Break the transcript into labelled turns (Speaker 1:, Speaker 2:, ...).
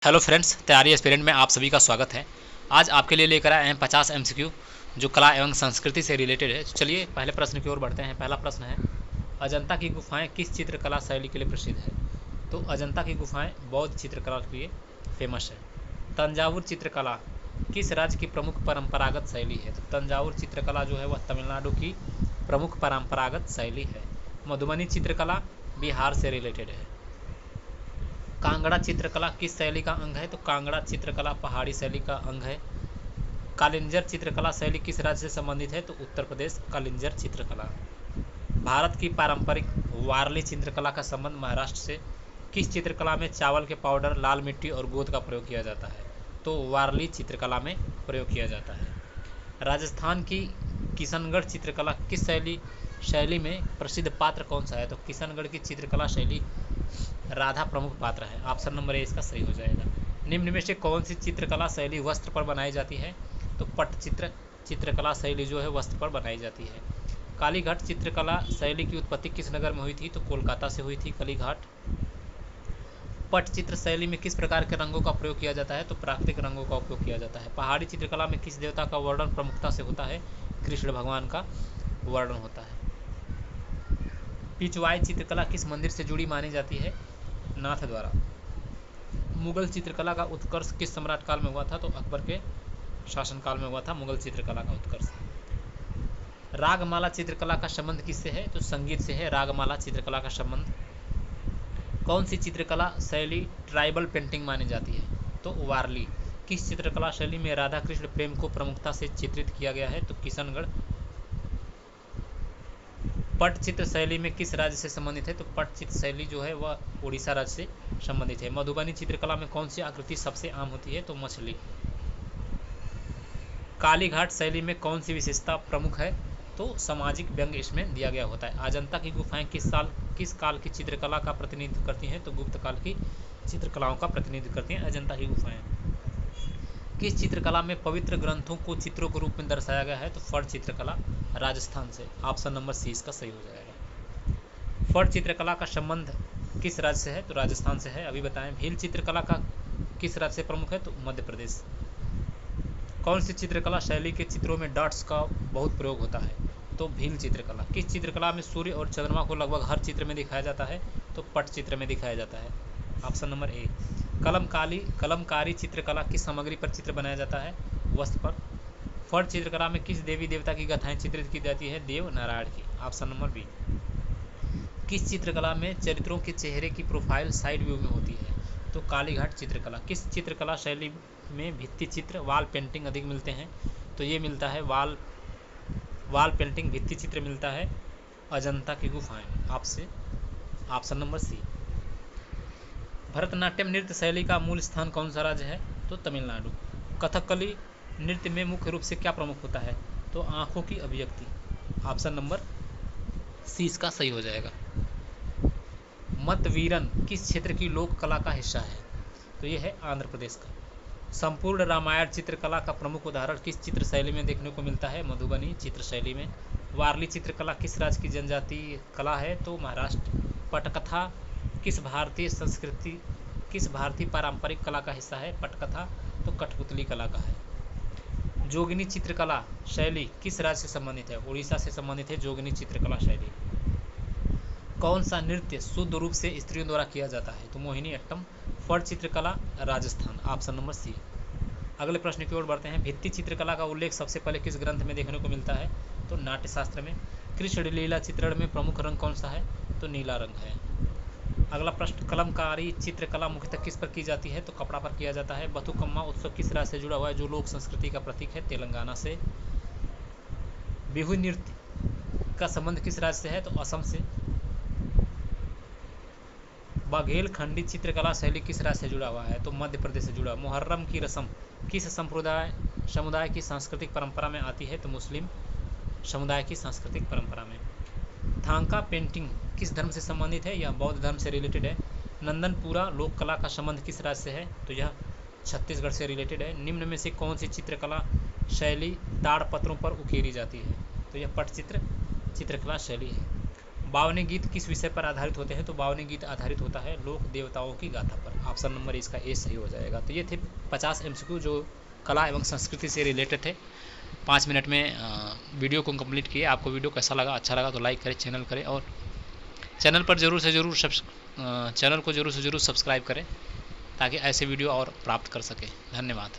Speaker 1: Hello friends, तैयारी aspirant में आप सभी का स्वागत है। आज आपके लिए लेकर आए हैं 50 एमसीक्यू जो कला एवं संस्कृति से रिलेटेड है। चलिए पहले प्रश्न की ओर बढ़ते हैं। पहला प्रश्न है, अजंता की गुफाएं किस चित्रकला शैली के लिए प्रसिद्ध है? तो अजंता की गुफाएं बौद्ध चित्रकला के लिए फेमस है। तंजावुर चित्रकला किस राज्य की प्रमुख परंपरागत शैली है? तो तंजावुर चित्रकला जो है वह तमिलनाडु की प्रमुख परंपरागत शैली है। मधुबनी चित्रकला बिहार से रिलेटेड है। कांगड़ा चित्रकला किस शैली का अंग है? तो कांगड़ा चित्रकला पहाड़ी शैली का अंग है। कालिंजर चित्रकला शैली किस राज्य से संबंधित है? तो उत्तर प्रदेश कालिंजर चित्रकला। भारत की पारंपरिक वारली चित्रकला का संबंध महाराष्ट्र से। किस चित्रकला में चावल के पाउडर, लाल मिट्टी और गोंद का प्रयोग किया जाता है? तो वारली चित्रकला में प्रयोग किया जाता है। राजस्थान की किशनगढ़ चित्रकला किस शैली में प्रसिद्ध पात्र कौन सा है? तो किशनगढ़ की चित्रकला शैली राधा प्रमुख पात्र है। ऑप्शन नंबर ए इसका सही हो जाएगा। निम्न में से कौन सी चित्रकला शैली वस्त्र पर बनाई जाती है? तो पट्टचित्र चित्रकला शैली जो है वस्त्र पर बनाई जाती है। कालीघाट चित्रकला शैली की उत्पत्ति किस नगर में हुई थी? तो कोलकाता से हुई थी कालीघाट। पट्टचित्र शैली में किस प्रकार के रंगों का प्रयोग किया जाता है? तो प्राकृतिक रंगों का उपयोग किया जाता है। पहाड़ी चित्रकला में किस देवता का वर्णन प्रमुखता से होता है? कृष्ण भगवान का वर्णन होता है। पिचवाई चित्रकला किस मंदिर से जुड़ी मानी जाती है? नाथ द्वारा। मुगल चित्रकला का उत्कर्ष किस सम्राट काल में हुआ था? तो अकबर के शासनकाल में हुआ था मुगल चित्रकला का उत्कर्ष। रागमाला चित्रकला का संबंध किससे है? तो संगीत से है रागमाला चित्रकला का संबंध। कौन सी चित्रकला शैली ट्राइबल पेंटिंग मानी जाती है? तो वारली। किस चित्रकला शैली में राधा कृष्ण प्रेम को प्रमुखता से चित्रित किया गया है? तो किशनगढ़। पट्टचित्र शैली में किस राज्य से संबंधित है? तो पट्टचित्र शैली जो है वह उड़ीसा राज्य से संबंधित है। मधुबनी चित्रकला में कौन सी आकृति सबसे आम होती है? तो मछली। कालीघाट शैली में कौन सी विशेषता प्रमुख है? तो सामाजिक व्यंग इसमें दिया गया होता है। अजंता की गुफाएं किस काल की चित्रकला का प्रतिनिधित्व करती हैं? तो गुप्त काल की चित्रकलाओं का प्रतिनिधित्व करती हैं अजंता की गुफाएं। किस चित्रकला में पवित्र ग्रंथों को चित्रों के रूप में दर्शाया गया है? तो फड़ चित्रकला राजस्थान से। ऑप्शन नंबर सी इसका सही हो जाएगा। फड़ चित्रकला का संबंध किस राज्य से है? तो राजस्थान से है। अभी बताएं। भील चित्रकला का किस राज्य से प्रमुख है? तो मध्य प्रदेश। कौन सी चित्रकला शैली के चित्रों में डॉट्स का बहुत प्रयोग होता है? तो भील चित्रकला। किस चित्रकला में सूर्य और चंद्रमा को लगभग हर चित्र में दिखाया जाता है? तो पट चित्र में दिखाया जाता है। Option number A. कलमकारी चित्रकला किस सामग्री पर चित्र बनाया जाता है? वस्त्र पर। फड़ चित्रकला में किस देवी देवता की गाथाएं चित्रित की जाती है? देव नारायण की। Option number B. किस चित्रकला में चरित्रों के चेहरे की प्रोफाइल साइड व्यू में होती है? तो कालीघाट चित्रकला। किस चित्रकला शैली में भित्ति चित्र वाल पेंटिंग अधिक मिलते हैं? तो ये मिलता है वाल पेंटिंग भित्ति चित्र मिलता है अजंता की गुफाएं। आपसे ऑप्शन नंबर सी। भरतनाट्यम नृत्य शैली का मूल स्थान कौन सा राज्य है? तो तमिलनाडु। कथकली नृत्य में मुख्य रूप से क्या प्रमुख होता है? तो आंखों की अभिव्यक्ति। ऑप्शन नंबर सी इसका सही हो जाएगा। मतवीरन किस क्षेत्र की लोक कला का हिस्सा है? तो ये है आंध्र प्रदेश का। संपूर्ण रामायण चित्रकला का प्रमुख उदाहरण किस चित्र शैली में देखने को मिलता है? मधुबनी चित्र शैली में। वारली चित्रकला किस राज्य की जनजातीय कला है? तो महाराष्ट्र। पटकथा किस भारतीय पारंपरिक कला का हिस्सा है? पटकथा तो कठपुतली कला का है। जोगिनी चित्रकला शैली किस राज्य से संबंधित है? उड़ीसा से संबंधित है जोगिनी चित्रकला शैली। कौन सा नृत्य शुद्ध रूप से स्त्रियों द्वारा किया जाता है? तो मोहिनी अट्टम। फड़ चित्रकला राजस्थान। Option number C. अगले प्रश्न की ओर बढ़ते हैं। भित्ति चित्रकला का उल्लेख सबसे पहले किस ग्रंथ में देखने को मिलता है? तो नाट्यशास्त्र में। कृष्ण लीला चित्रण में प्रमुख रंग कौन सा है? तो नीला रंग है। अगला प्रश्न, कलमकारी चित्रकला मुख्यतः किस पर की जाती है? तो कपड़ा पर किया जाता है। बथुकम्मा उत्सव किस राज्य से जुड़ा हुआ है जो लोक संस्कृति का प्रतीक है? तेलंगाना से। बिहू नृत्य का संबंध किस राज्य से है? तो असम से। बाघेलखंडी चित्रकला शैली किस राज्य से जुड़ा हुआ है? तो मध्य प्रदेश से जुड़ा। मुहर्रम की रस्म किस समुदाय की सांस्कृतिक परंपरा में आती है? तो मुस्लिम समुदाय की सांस्कृतिक परंपरा में। थांका पेंटिंग किस धर्म से संबंधित है? यह बौद्ध धर्म से रिलेटेड है। नंदनपुरा लोक कला का संबंध किस राज्य से है? तो यह छत्तीसगढ़ से रिलेटेड है। निम्न में से कौन सी चित्रकला शैली ताड़पत्रों पर उकेरी जाती है? तो यह पटचित्र चित्रकला शैली है। बावनी गीत किस विषय पर आधारित होते हैं? तो बावनी गीत आधारित होता है लोक देवताओं की गाथा पर। ऑप्शन नंबर इसका ए सही हो जाएगा। तो ये थे 50 MCQ जो कला एवं संस्कृति से रिलेटेड थे। 5 मिनट में वीडियो को कंप्लीट किए। आपको वीडियो कैसा लगा? अच्छा लगा तो लाइक करें, चैनल करें और चैनल को ज़रूर से ज़रूर सब्सक्राइब करें ताकि ऐसे वीडियो और प्राप्त कर सकें। धन्यवाद।